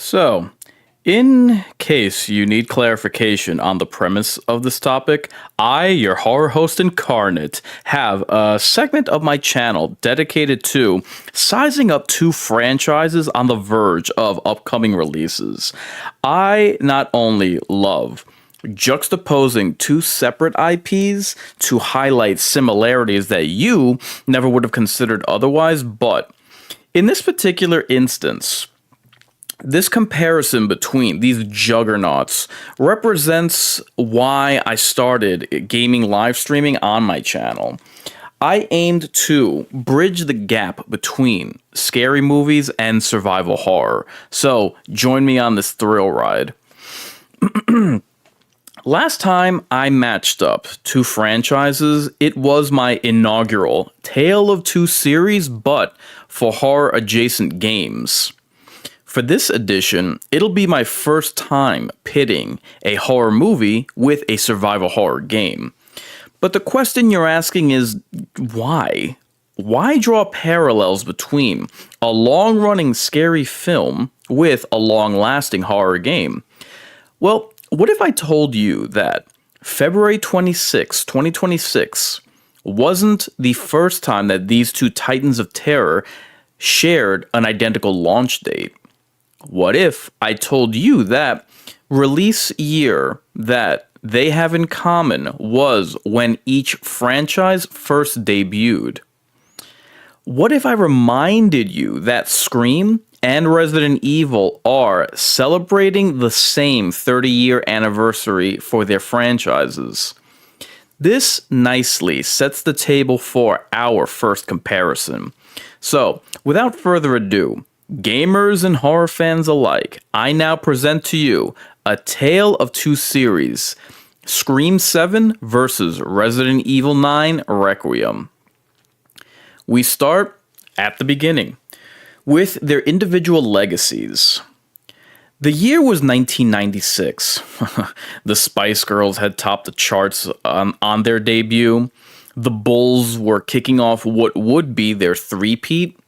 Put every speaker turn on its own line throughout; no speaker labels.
So, in case you need clarification on the premise of this topic, I, your horror host Inkarnate, have a segment of my channel dedicated to sizing up two franchises on the verge of upcoming releases. I not only love juxtaposing two separate IPs to highlight similarities that you never would have considered otherwise, but in this particular instance, this comparison between these juggernauts represents why I started gaming live streaming on my channel. I aimed to bridge the gap between scary movies and survival horror, so join me on this thrill ride. Last time I matched up two franchises, it was my inaugural Tale of Two series, but for horror adjacent games. For this edition, it'll be my first time pitting a horror movie with a survival horror game. But the question you're asking is, why? Why draw parallels between a long-running scary film with a long-lasting horror game? Well, what if I told you that February 26, 2026 wasn't the first time that these two titans of terror shared an identical launch date? What if I told you that release year that they have in common was when each franchise first debuted? What if I reminded you that Scream and Resident Evil are celebrating the same 30-year anniversary for their franchises? This nicely sets the table for our first comparison. So, without further ado, gamers and horror fans alike, I now present to you a Tale of Two series, Scream 7 versus Resident Evil 9 Requiem. We start at the beginning with their individual legacies. The year was 1996. The Spice Girls had topped the charts on their debut. The Bulls were kicking off what would be their three-peat.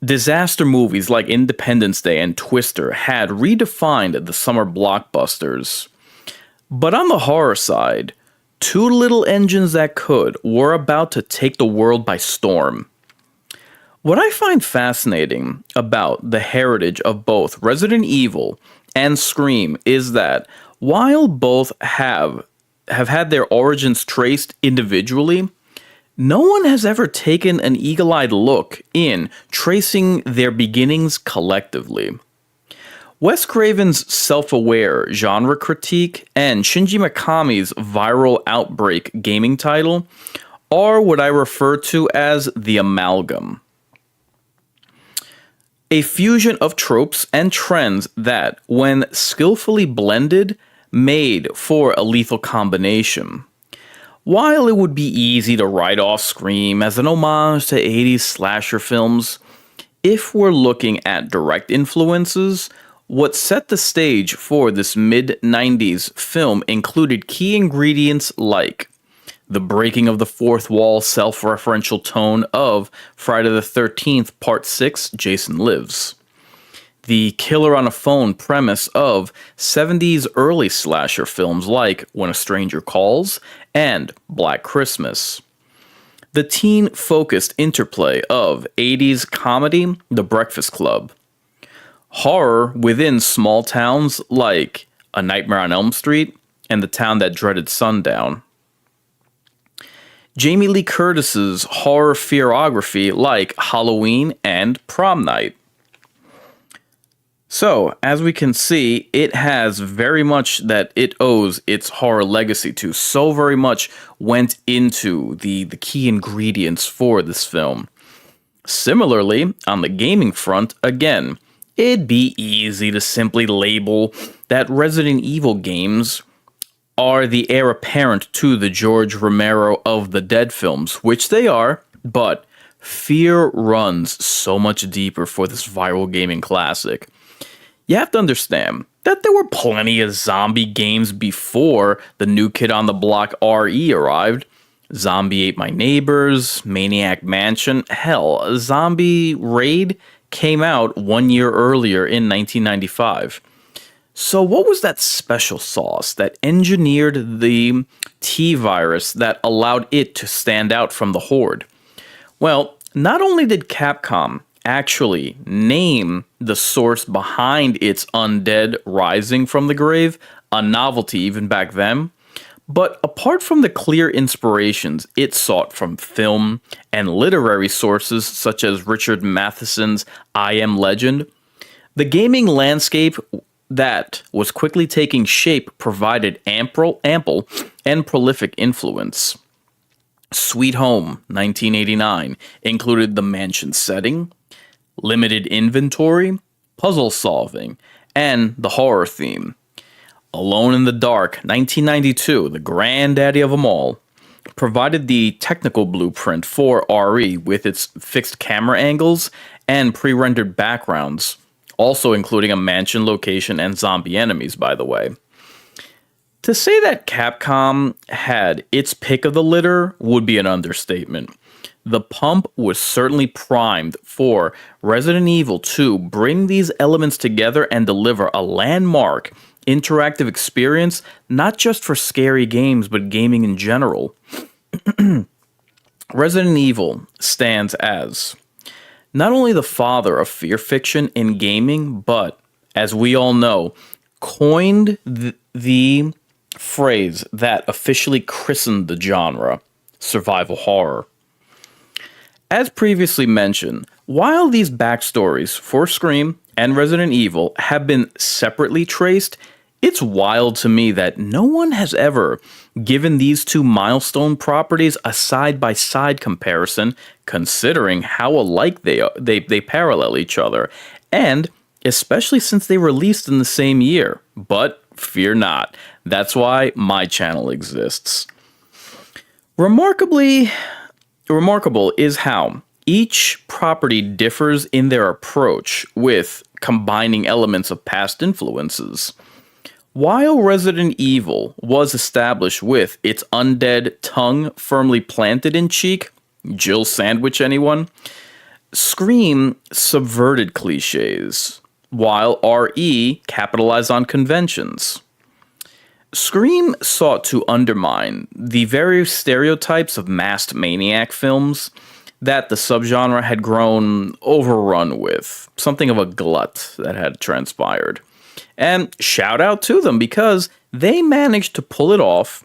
Disaster movies like Independence Day and Twister had redefined the summer blockbusters. But on the horror side, Two Little Engines That Could were about to take the world by storm. What I find fascinating about the heritage of both Resident Evil and Scream is that while both have had their origins traced individually, no one has ever taken an eagle-eyed look in tracing their beginnings collectively. Wes Craven's self-aware genre critique and Shinji Mikami's viral Outbreak gaming title are what I refer to as the amalgam. A fusion of tropes and trends that, when skillfully blended, made for a lethal combination. While it would be easy to write off Scream as an homage to 80s slasher films, if we're looking at direct influences, what set the stage for this mid-90s film included key ingredients like the breaking of the fourth wall self-referential tone of Friday the 13th Part 6 Jason Lives, the killer on a phone premise of 70s early slasher films like When a Stranger Calls and Black Christmas, the teen-focused interplay of 80s comedy The Breakfast Club, horror within small towns like A Nightmare on Elm Street and The Town That Dreaded Sundown, Jamie Lee Curtis's horror fearography like Halloween and Prom Night. So, as we can see, it has very much that it owes its horror legacy to. So very much went into the key ingredients for this film. Similarly, on the gaming front, again, it'd be easy to simply label that Resident Evil games are the heir apparent to the George Romero of the Dead films, which they are, but fear runs so much deeper for this viral gaming classic. You have to understand that there were plenty of zombie games before the New Kid on the Block RE arrived. Zombie Ate My Neighbors, Maniac Mansion, hell, Zombie Raid came out 1 year earlier in 1995. So, what was that special sauce that engineered the T virus that allowed it to stand out from the horde? Well, not only did Capcom actually name the source behind its undead rising from the grave, a novelty even back then, but apart from the clear inspirations it sought from film and literary sources such as Richard Matheson's I Am Legend, the gaming landscape that was quickly taking shape provided ample and prolific influence. Sweet Home 1989 included the mansion setting, limited inventory, puzzle solving, and the horror theme. Alone in the Dark 1992, the granddaddy of them all, provided the technical blueprint for RE with its fixed camera angles and pre-rendered backgrounds, also including a mansion location and zombie enemies, by the way. To say that Capcom had its pick of the litter would be an understatement. The pump was certainly primed for Resident Evil to bring these elements together and deliver a landmark interactive experience, not just for scary games, but gaming in general. Resident Evil stands as not only the father of fear fiction in gaming, but, as we all know, coined the phrase that officially christened the genre, survival horror. As previously mentioned, while these backstories for Scream and Resident Evil have been separately traced, it's wild to me that no one has ever given these two milestone properties a side-by-side comparison, considering how alike they parallel each other, and especially since they released in the same year. But fear not, that's why my channel exists. Remarkable is how each property differs in their approach with combining elements of past influences. While Resident Evil was established with its undead tongue firmly planted in cheek, Jill Sandwich anyone? Scream subverted cliches, while RE capitalized on conventions. Scream sought to undermine the various stereotypes of masked maniac films that the subgenre had grown overrun with, something of a glut that had transpired. And shout out to them because they managed to pull it off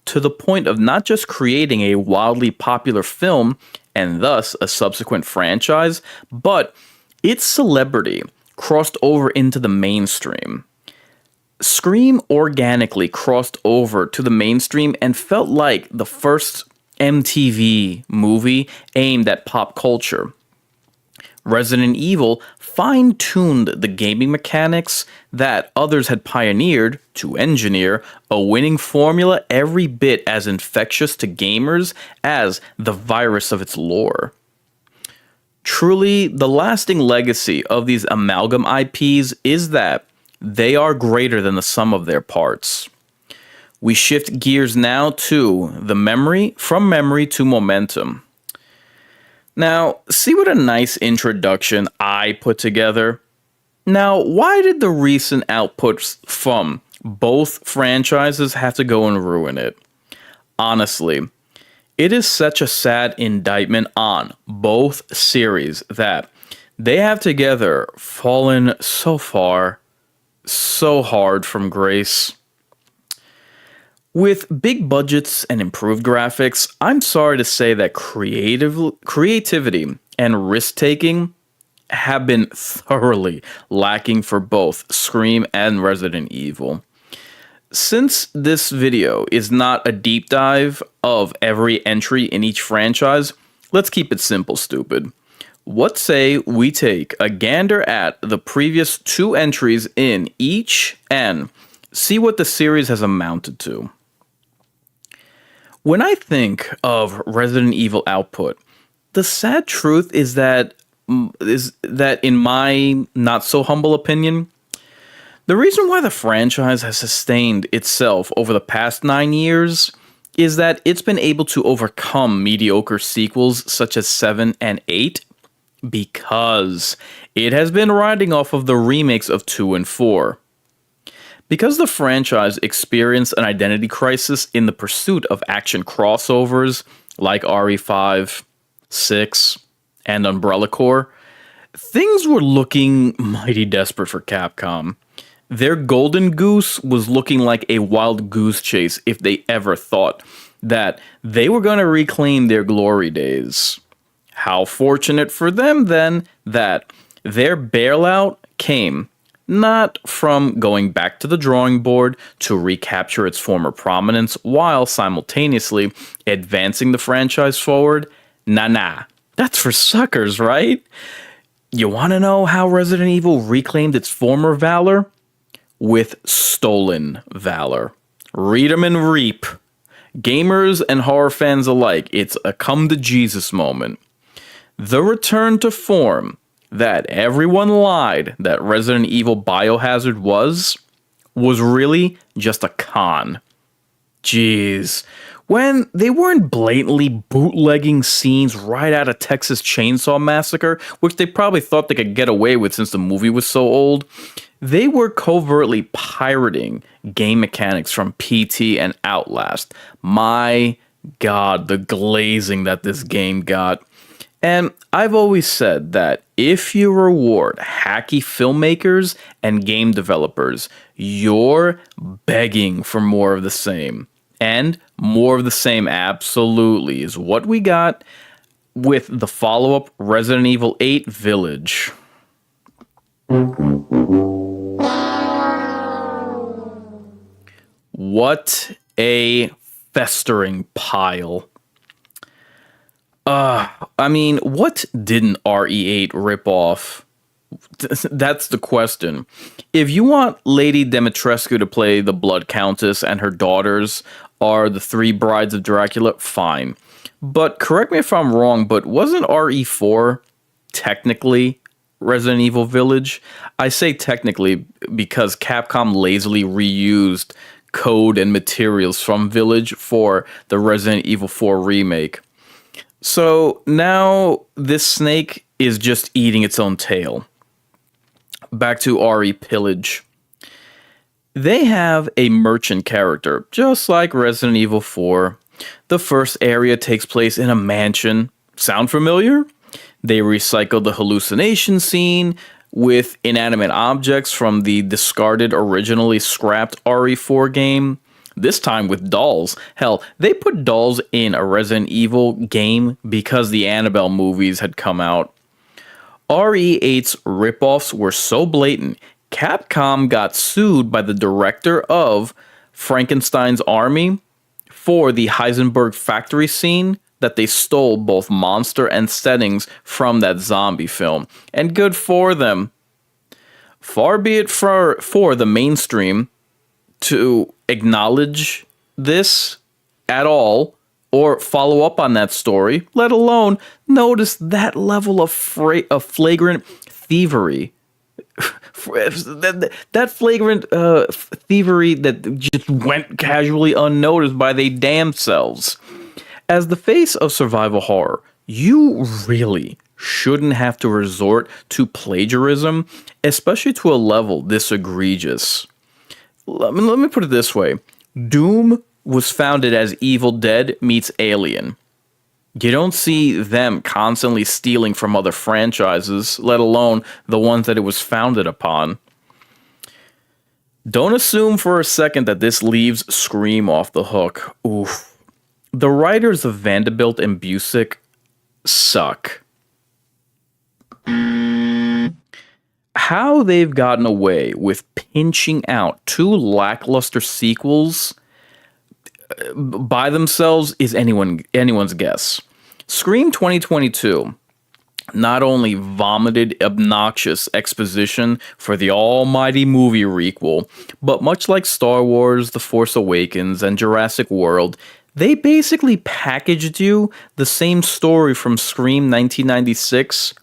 to the point of not just creating a wildly popular film and thus a subsequent franchise, but its celebrity crossed over into the mainstream. Scream organically crossed over to the mainstream and felt like the first MTV movie aimed at pop culture. Resident Evil fine-tuned the gaming mechanics that others had pioneered to engineer a winning formula every bit as infectious to gamers as the virus of its lore. Truly, the lasting legacy of these amalgam IPs is that they are greater than the sum of their parts. We shift gears now to from memory to momentum. Now, see what a nice introduction I put together? Now, why did the recent outputs from both franchises have to go and ruin it? Honestly, it is such a sad indictment on both series that they have together fallen so far, so hard from grace. With big budgets and improved graphics, I'm sorry to say that creativity and risk-taking have been thoroughly lacking for both Scream and Resident Evil. Since this video is not a deep dive of every entry in each franchise, let's keep it simple, stupid. What say we take a gander at the previous two entries in each and see what the series has amounted to. When I think of Resident Evil output, the sad truth is that in my not so humble opinion, the reason why the franchise has sustained itself over the past 9 years is that it's been able to overcome mediocre sequels such as 7 and 8 Because it has been riding off of the remakes of 2 and 4. Because the franchise experienced an identity crisis in the pursuit of action crossovers like RE5, 6, and Umbrella Corps, things were looking mighty desperate for Capcom. Their golden goose was looking like a wild goose chase if they ever thought that they were going to reclaim their glory days. How fortunate for them, then, that their bailout came not from going back to the drawing board to recapture its former prominence while simultaneously advancing the franchise forward. Nah. That's for suckers, right? You want to know how Resident Evil reclaimed its former valor? With stolen valor. Read 'em and reap. Gamers and horror fans alike, it's a come to Jesus moment. The return to form that everyone lied that Resident Evil Biohazard was really just a con. Jeez. When they weren't blatantly bootlegging scenes right out of Texas Chainsaw Massacre, which they probably thought they could get away with since the movie was so old, they were covertly pirating game mechanics from PT and Outlast. My God, the glazing that this game got. And I've always said that if you reward hacky filmmakers and game developers, you're begging for more of the same. And more of the same absolutely is what we got with the follow-up Resident Evil 8 Village. What a festering pile. What didn't RE8 rip off? That's the question. If you want Lady Dimitrescu to play the Blood Countess and her daughters are the 3 brides of Dracula, fine. But correct me if I'm wrong, but wasn't RE4 technically Resident Evil Village? I say technically because Capcom lazily reused code and materials from Village for the Resident Evil 4 remake. So now this snake is just eating its own tail. Back to RE Pillage. They have a merchant character, just like Resident Evil 4. The first area takes place in a mansion. Sound familiar? They recycle the hallucination scene with inanimate objects from the discarded, originally scrapped RE4 game. This time with dolls. Hell, they put dolls in a Resident Evil game because the Annabelle movies had come out. RE8's ripoffs were so blatant, Capcom got sued by the director of Frankenstein's Army for the Heisenberg factory scene that they stole both monster and settings from that zombie film. And good for them. Far be it for the mainstream to acknowledge this at all or follow up on that story, let alone notice that level of flagrant thievery. that flagrant thievery that just went casually unnoticed by they damn selves. As the face of survival horror, you really shouldn't have to resort to plagiarism, especially to a level this egregious. Let me put it this way. Doom was founded as Evil Dead meets Alien. You don't see them constantly stealing from other franchises, let alone the ones that it was founded upon. Don't assume for a second that this leaves Scream off the hook. Oof. The writers of Vanderbilt and Busick suck. How they've gotten away with pinching out 2 lackluster sequels by themselves is anyone's guess. Scream 2022 not only vomited obnoxious exposition for the almighty movie requel, but much like Star Wars, The Force Awakens, and Jurassic World, they basically packaged you the same story from Scream 1996,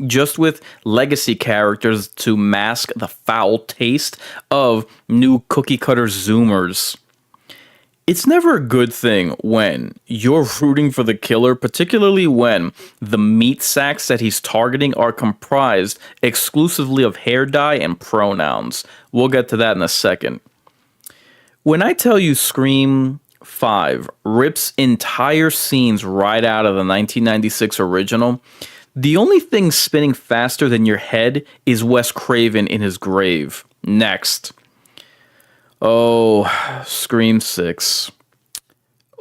just with legacy characters to mask the foul taste of new cookie-cutter Zoomers. It's never a good thing when you're rooting for the killer, particularly when the meat sacks that he's targeting are comprised exclusively of hair dye and pronouns. We'll get to that in a second. When I tell you Scream 5 rips entire scenes right out of the 1996 original, the only thing spinning faster than your head is Wes Craven in his grave. Next. Oh, Scream 6.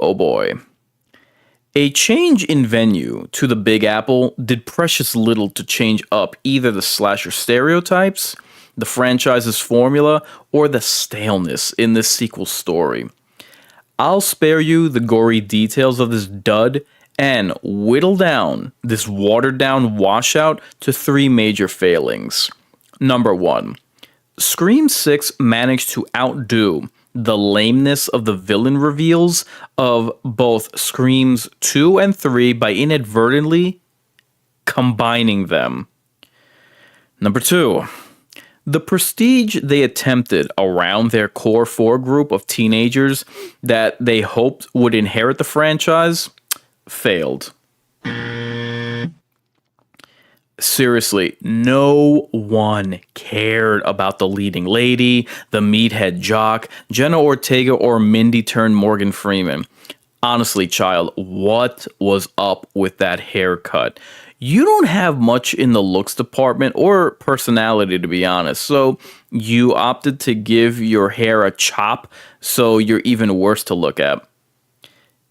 Oh boy. A change in venue to the Big Apple did precious little to change up either the slasher stereotypes, the franchise's formula, or the staleness in this sequel story. I'll spare you the gory details of this dud and whittle down this watered down washout to three major failings. Number 1. Scream 6 managed to outdo the lameness of the villain reveals of both Screams 2 and 3 by inadvertently combining them. Number 2. The prestige they attempted around their core 4 group of teenagers that they hoped would inherit the franchise failed. Seriously, no one cared about the leading lady, the meathead jock, Jenna Ortega, or Mindy turned Morgan Freeman. Honestly, child, what was up with that haircut? You don't have much in the looks department or personality, to be honest, so you opted to give your hair a chop so you're even worse to look at.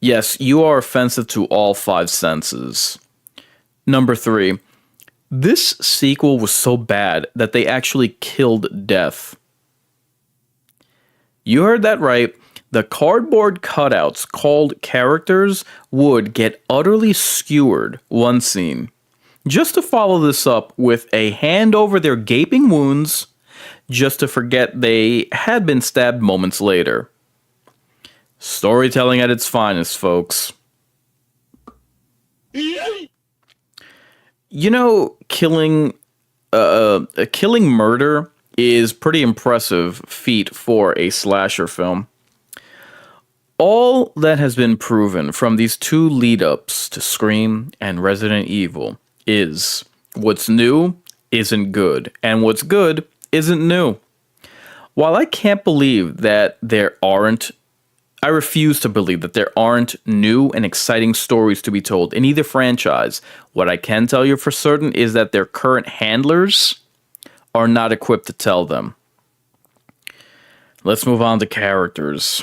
Yes, you are offensive to all 5 senses. Number 3. This sequel was so bad that they actually killed death. You heard that right. The cardboard cutouts called characters would get utterly skewered one scene. Just to follow this up with a hand over their gaping wounds, just to forget they had been stabbed moments later. Storytelling at its finest, folks. You know, killing murder is pretty impressive feat for a slasher film. All that has been proven from these 2 lead-ups to Scream and Resident Evil is what's new isn't good, and what's good isn't new. While I refuse to believe that there aren't new and exciting stories to be told in either franchise. What I can tell you for certain is that their current handlers are not equipped to tell them. Let's move on to characters.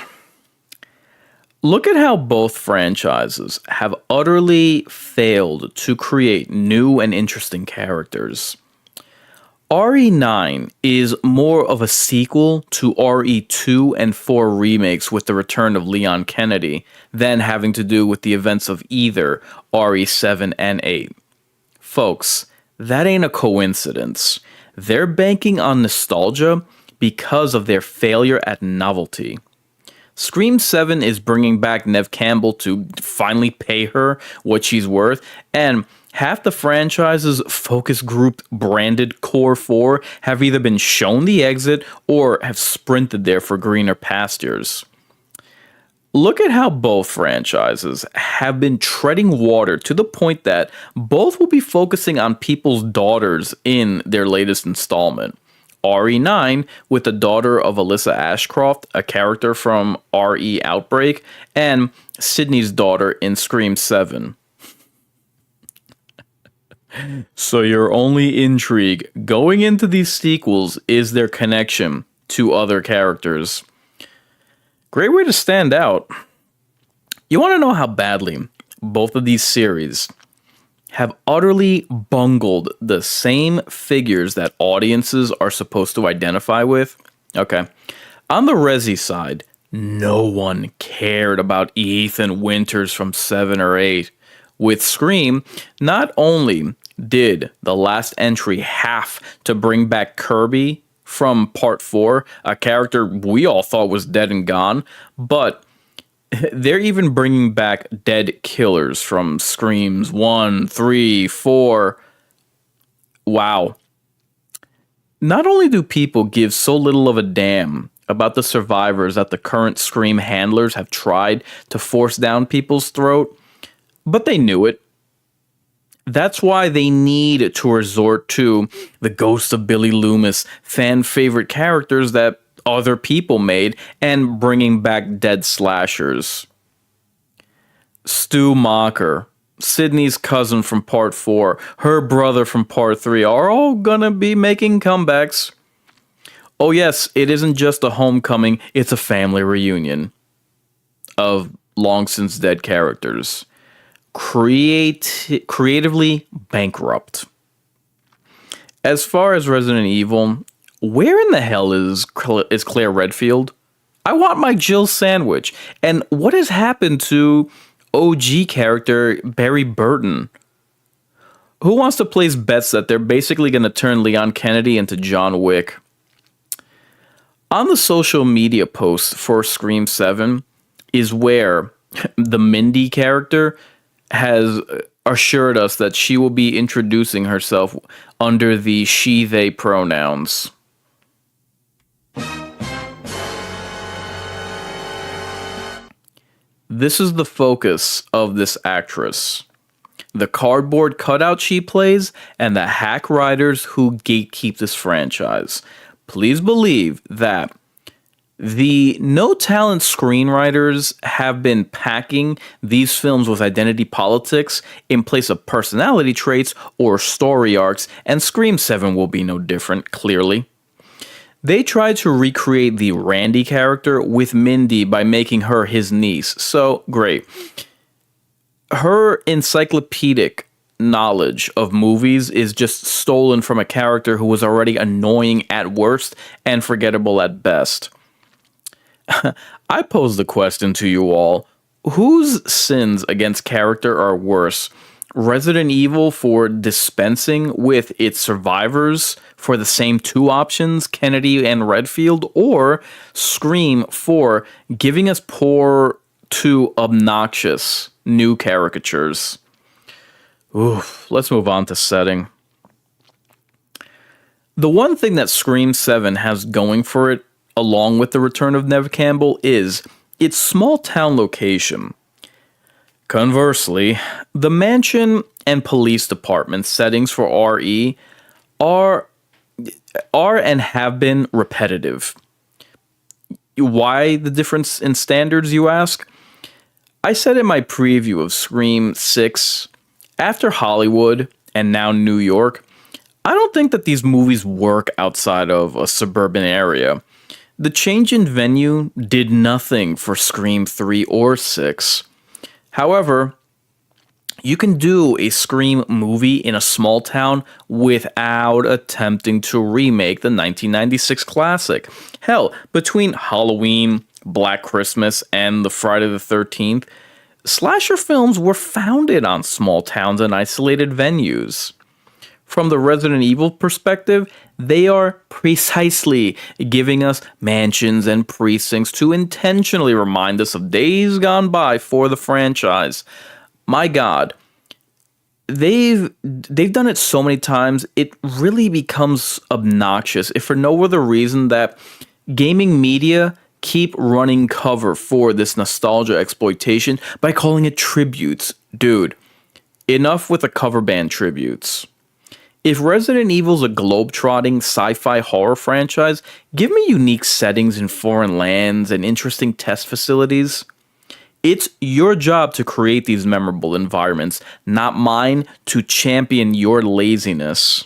Look at how both franchises have utterly failed to create new and interesting characters. RE9 is more of a sequel to RE2 and 4 remakes with the return of Leon Kennedy than having to do with the events of either RE7 and 8. Folks, that ain't a coincidence. They're banking on nostalgia because of their failure at novelty. Scream 7 is bringing back Neve Campbell to finally pay her what she's worth, and half the franchise's focus group branded Core 4 have either been shown the exit or have sprinted there for greener pastures. Look at how both franchises have been treading water to the point that both will be focusing on people's daughters in their latest installment. RE9 with the daughter of Alyssa Ashcroft, a character from RE Outbreak, and Sidney's daughter in Scream 7. So your only intrigue going into these sequels is their connection to other characters. Great way to stand out. You want to know how badly both of these series have utterly bungled the same figures that audiences are supposed to identify with? Okay. On the Resi side, no one cared about Ethan Winters from 7 or 8. With Scream, not only did the last entry have to bring back Kirby from Part 4, a character we all thought was dead and gone, but they're even bringing back dead killers from Screams 1, 3, 4. Wow. Not only do people give so little of a damn about the survivors that the current Scream handlers have tried to force down people's throat, but they knew it. That's why they need to resort to the ghost of Billy Loomis, fan favorite characters that other people made, and bringing back dead slashers. Stu Macher, Sidney's cousin from part 4, her brother from part 3 are all gonna be making comebacks. Oh yes, it isn't just a homecoming, it's a family reunion of long since dead characters. Creatively bankrupt. As far as Resident Evil, where in the hell is Claire Redfield? I want my Jill sandwich. And what has happened to OG character Barry Burton? Who wants to place bets that they're basically going to turn Leon Kennedy into John Wick? On the social media posts for Scream 7 is where the Mindy character has assured us that she will be introducing herself under the she/they pronouns. This is the focus of this actress. The cardboard cutout she plays and the hack writers who gatekeep this franchise. Please believe that the no-talent screenwriters have been packing these films with identity politics in place of personality traits or story arcs, and Scream 7 will be no different, clearly. They tried to recreate the Randy character with Mindy by making her his niece, so great. Her encyclopedic knowledge of movies is just stolen from a character who was already annoying at worst and forgettable at best. I pose the question to you all, whose sins against character are worse? Resident Evil for dispensing with its survivors for the same two options, Kennedy and Redfield, or Scream for giving us poor to obnoxious new caricatures? Oof, let's move on to setting. The one thing that Scream 7 has going for it, along with the return of Neve Campbell, is its small town location. Conversely, the mansion and police department settings for RE are and have been repetitive. Why the difference in standards, you ask? I said in my preview of Scream 6, after Hollywood and now New York, I don't think that these movies work outside of a suburban area. The change in venue did nothing for Scream 3 or 6. However, you can do a Scream movie in a small town without attempting to remake the 1996 classic. Hell, between Halloween, Black Christmas, and the Friday the 13th, slasher films were founded on small towns and isolated venues. From the Resident Evil perspective, they are precisely giving us mansions and precincts to intentionally remind us of days gone by for the franchise. My God, they've done it so many times, it really becomes obnoxious, if for no other reason that gaming media keep running cover for this nostalgia exploitation by calling it tributes. Dude, enough with the cover band tributes. If Resident Evil's a globe-trotting sci-fi horror franchise, give me unique settings in foreign lands and interesting test facilities. It's your job to create these memorable environments, not mine to champion your laziness.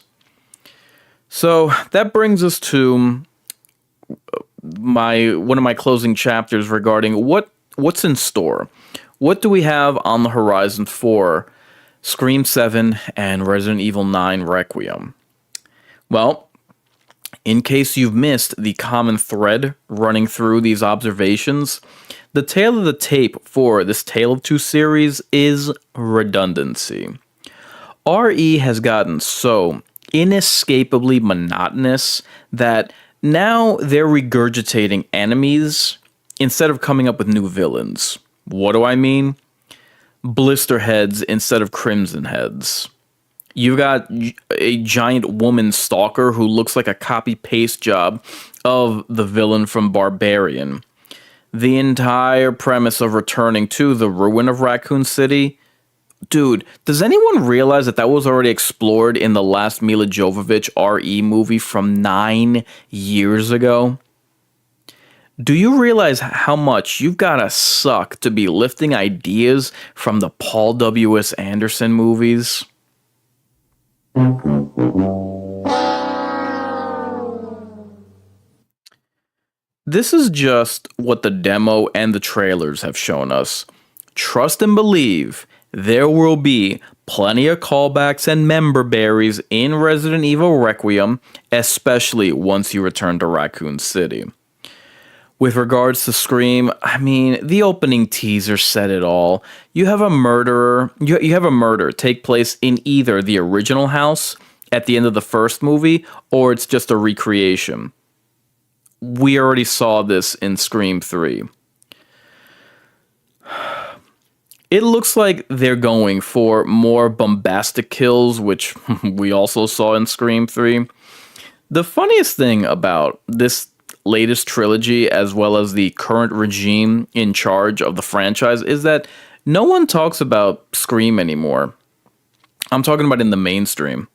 So that brings us to one of my closing chapters regarding what's in store. What do we have on the horizon for Scream 7 and Resident Evil 9 Requiem? Well, in case you've missed the common thread running through these observations, the tale of the tape for this Tale of Two series is redundancy. RE has gotten so inescapably monotonous that now they're regurgitating enemies instead of coming up with new villains. What do I mean? Blister heads instead of crimson heads. You've got a giant woman stalker who looks like a copy-paste job of the villain from Barbarian. The entire premise of returning to the ruin of Raccoon City. Dude, does anyone realize that that was already explored in the last Mila Jovovich RE movie from 9 years ago? Do you realize how much you've gotta suck to be lifting ideas from the Paul W.S. Anderson movies? This is just what the demo and the trailers have shown us. Trust and believe, there will be plenty of callbacks and member berries in Resident Evil Requiem, especially once you return to Raccoon City. With regards to Scream, I mean, the opening teaser said it all. You have a murderer, you have a murder take place in either the original house at the end of the first movie, or it's just a recreation. We already saw this in Scream 3. It looks like they're going for more bombastic kills, which we also saw in Scream 3. The funniest thing about this latest trilogy, as well as the current regime in charge of the franchise, is that no one talks about Scream anymore. I'm talking about in the mainstream.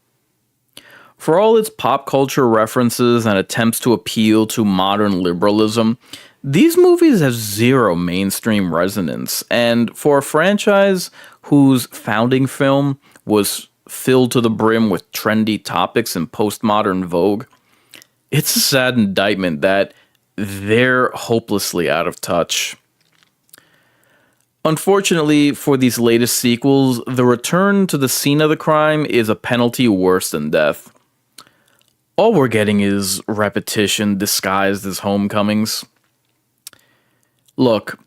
For all its pop culture references and attempts to appeal to modern liberalism, these movies have zero mainstream resonance, and for a franchise whose founding film was filled to the brim with trendy topics and postmodern vogue, it's a sad indictment that they're hopelessly out of touch. Unfortunately, for these latest sequels, the return to the scene of the crime is a penalty worse than death. All we're getting is repetition disguised as homecomings. Look,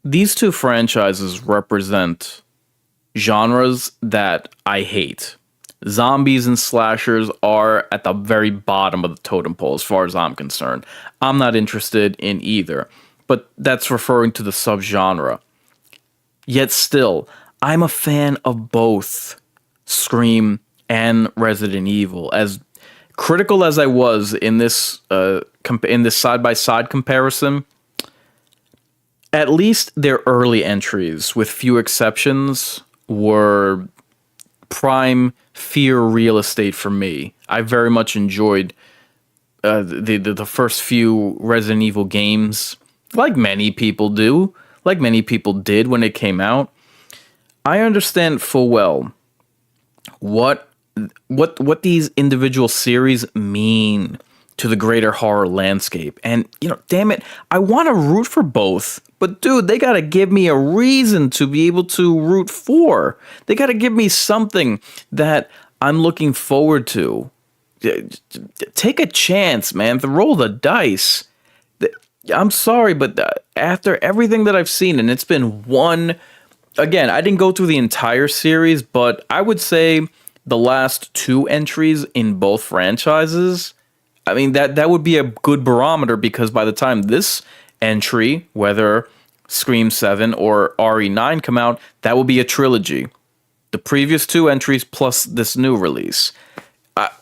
these two franchises represent genres that I hate. Zombies and slashers are at the very bottom of the totem pole as far as I'm concerned. I'm not interested in either, but that's referring to the subgenre. Yet still, I'm a fan of both Scream and Resident Evil. As critical as I was in this side-by-side comparison, at least their early entries, with few exceptions, were prime fear real estate for me. I very much enjoyed the first few Resident Evil games, like many people do, like many people did when it came out. I understand full well what these individual series mean to the greater horror landscape. And, damn it, I want to root for both. But, dude, they got to give me a reason to be able to root for. They got to give me something that I'm looking forward to. Take a chance, man. Roll the dice. I'm sorry, but after everything that I've seen, and it's been one... Again, I didn't go through the entire series, but I would say the last two entries in both franchises, I mean, that would be a good barometer, because by the time this entry, whether Scream 7 or RE9 come out, that will be a trilogy. The previous two entries plus this new release.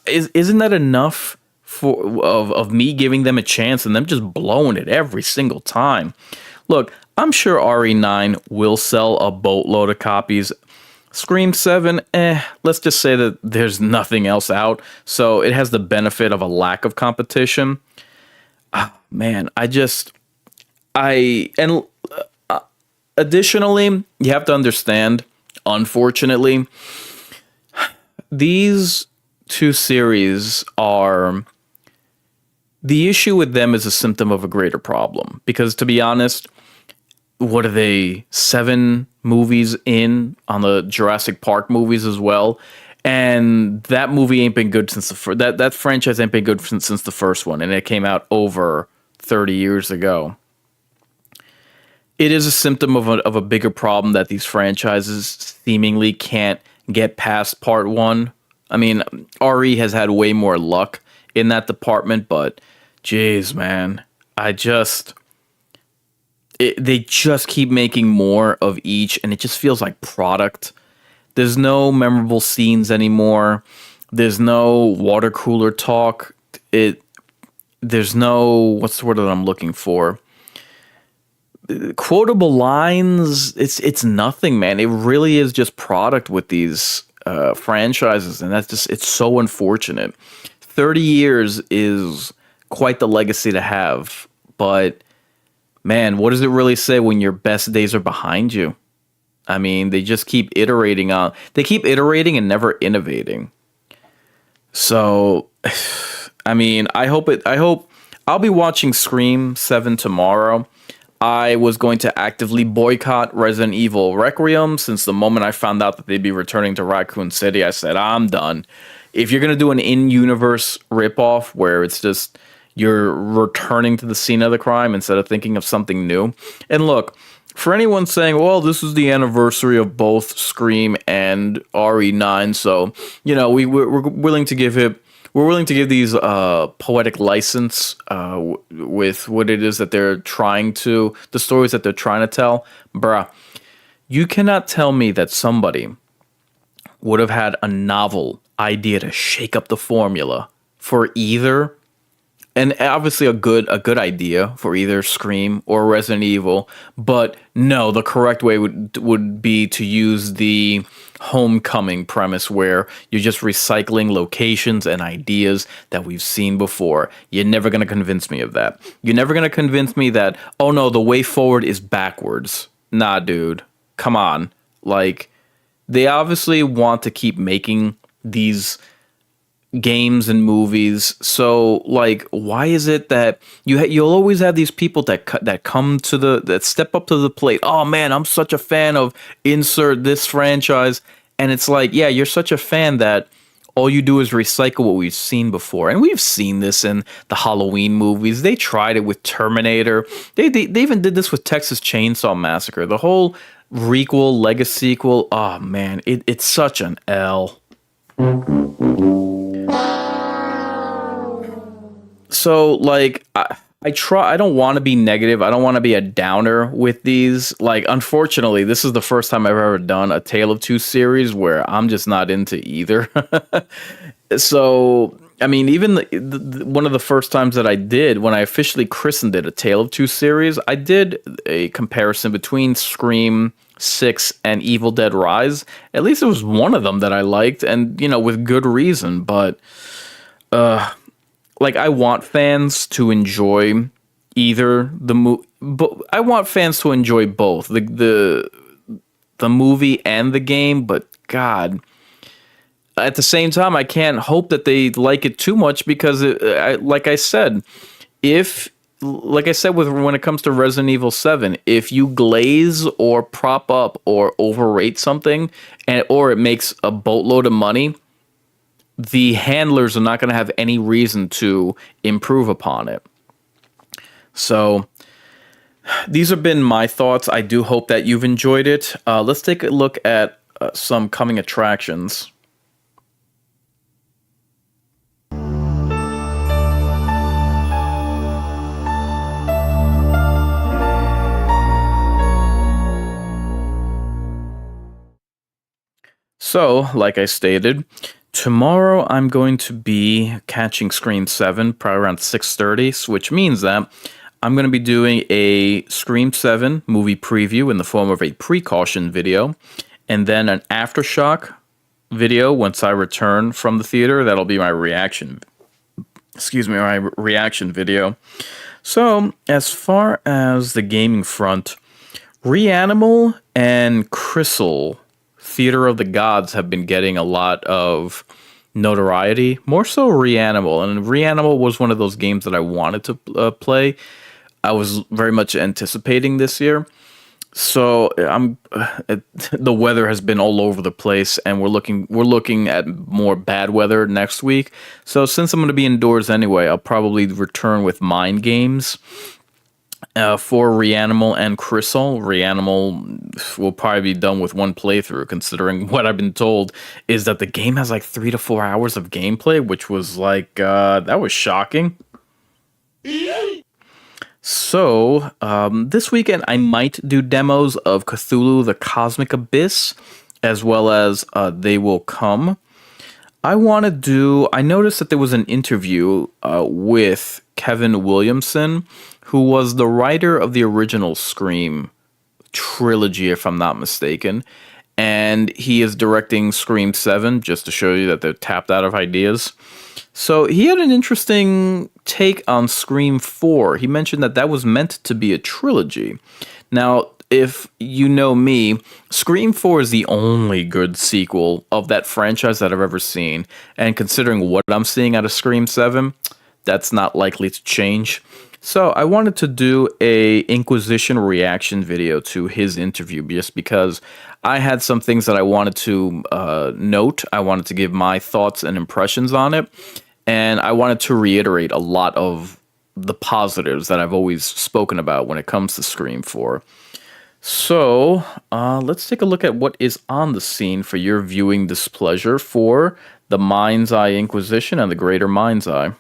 Isn't that enough of me giving them a chance and them just blowing it every single time? Look, I'm sure RE9 will sell a boatload of copies. Scream 7, let's just say that there's nothing else out, so it has the benefit of a lack of competition. Man, additionally, you have to understand, unfortunately, these two series are... The issue with them is a symptom of a greater problem. Because, to be honest, what are they, 7 movies in on the Jurassic Park movies as well? And that movie ain't been good since the first... That franchise ain't been good since the first one. And it came out over 30 years ago. It is a symptom of a bigger problem that these franchises seemingly can't get past part 1. I mean, RE has had way more luck in that department, but jeez, man, they just keep making more of each, and it just feels like product. There's no memorable scenes anymore. There's no water cooler talk. there's no, what's the word that I'm looking for? Quotable lines. It's nothing, man. It really is just product with these franchises, and that's just, it's so unfortunate. 30 years is quite the legacy to have, but man, what does it really say when your best days are behind you? I mean, they just keep iterating on. They keep iterating and never innovating. So, I mean, I hope I'll be watching Scream 7 tomorrow. I was going to actively boycott Resident Evil Requiem since the moment I found out that they'd be returning to Raccoon City. I said, I'm done. If you're going to do an in-universe ripoff where it's just you're returning to the scene of the crime instead of thinking of something new. And look, for anyone saying, well, this is the anniversary of both Scream and RE9, so, you know, we're willing to give it, we're willing to give these poetic license with what it is that they're trying to, the stories that they're trying to tell. Bruh, you cannot tell me that somebody would have had a novel idea to shake up the formula for either, and obviously a good idea for either Scream or Resident Evil, but no, the correct way would be to use the Homecoming premise where you're just recycling locations and ideas that we've seen before. You're never going to convince me of that. You're never going to convince me that, oh no, the way forward is backwards. Nah, dude. Come on. Like, they obviously want to keep making these games and movies. So, like, why is it that you'll always have these people that come to that step up to the plate? Oh man, I'm such a fan of insert this franchise, and it's like, yeah, you're such a fan that all you do is recycle what we've seen before, and we've seen this in the Halloween movies. They tried it with Terminator. They even did this with Texas Chainsaw Massacre. The whole requel, legacy sequel. Oh man, it's such an L. So, like, I don't want to be negative. I don't want to be a downer with these. Like, unfortunately, this is the first time I've ever done a Tale of Two series where I'm just not into either. So, I mean, even one of the first times that I did, when I officially christened it a Tale of Two series, I did a comparison between Scream 6 and Evil Dead Rise. At least it was one of them that I liked, and, you know, with good reason, but like, I want fans to enjoy either but I want fans to enjoy both the movie and the game. But God, at the same time, I can't hope that they like it too much because, like I said, when it comes to Resident Evil 7, if you glaze or prop up or overrate something, or it makes a boatload of money, the handlers are not going to have any reason to improve upon it. So, these have been my thoughts. I do hope that you've enjoyed it. Let's take a look at some coming attractions. So, like I stated, tomorrow I'm going to be catching Scream 7 probably around 6:30, which means that I'm going to be doing a Scream 7 movie preview in the form of a precaution video, and then an aftershock video once I return from the theater. That'll be my reaction. My reaction video. So, as far as the gaming front, Reanimal and Crystal Theater of the Gods have been getting a lot of notoriety, more so Reanimal. And Reanimal was one of those games that I wanted to play. I was very much anticipating this year. So the weather has been all over the place, and we're looking at more bad weather next week. So since I'm going to be indoors anyway, I'll probably return with Mind Games. For Reanimal and Crystal. Reanimal will probably be done with one playthrough, considering what I've been told is that the game has like 3 to 4 hours of gameplay, which was like, that was shocking. So, this weekend I might do demos of Cthulhu the Cosmic Abyss, as well as They Will Come. I noticed that there was an interview with Kevin Williamson, who was the writer of the original Scream trilogy, if I'm not mistaken. And he is directing Scream 7, just to show you that they're tapped out of ideas. So he had an interesting take on Scream 4. He mentioned that that was meant to be a trilogy. Now, if you know me, Scream 4 is the only good sequel of that franchise that I've ever seen. And considering what I'm seeing out of Scream 7, that's not likely to change. So I wanted to do a Inquisition reaction video to his interview just because I had some things that I wanted to note. I wanted to give my thoughts and impressions on it. And I wanted to reiterate a lot of the positives that I've always spoken about when it comes to Scream 4. So let's take a look at what is on the scene for your viewing displeasure for the Mind's Eye Inquisition and the Greater Mind's Eye.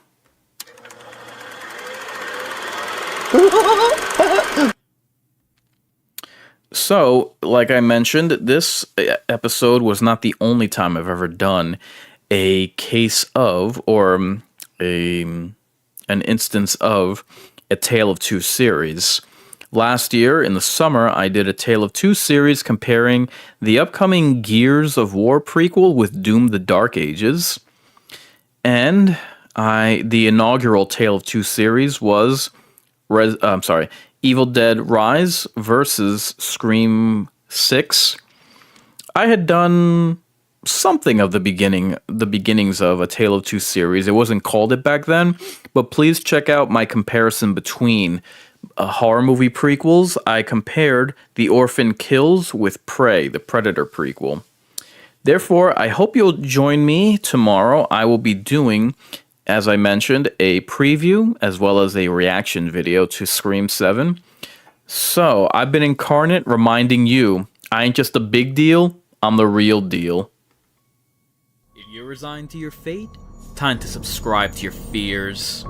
So, like I mentioned, this episode was not the only time I've ever done a case of, or an instance of, a Tale of Two series. Last year, in the summer, I did a Tale of Two series comparing the upcoming Gears of War prequel with Doom the Dark Ages. And the inaugural Tale of Two series was Evil Dead Rise versus Scream 6. I had done something of the beginnings of a Tale of Two series. It wasn't called it back then, but please check out my comparison between horror movie prequels. I compared The Orphan Kills with Prey, the Predator prequel. Therefore, I hope you'll join me tomorrow. I will be doing, as I mentioned, a preview as well as a reaction video to Scream 7. So, I've been Inkarnate reminding you, I ain't just a big deal, I'm the real deal. If you're resigned to your fate, time to subscribe to your fears.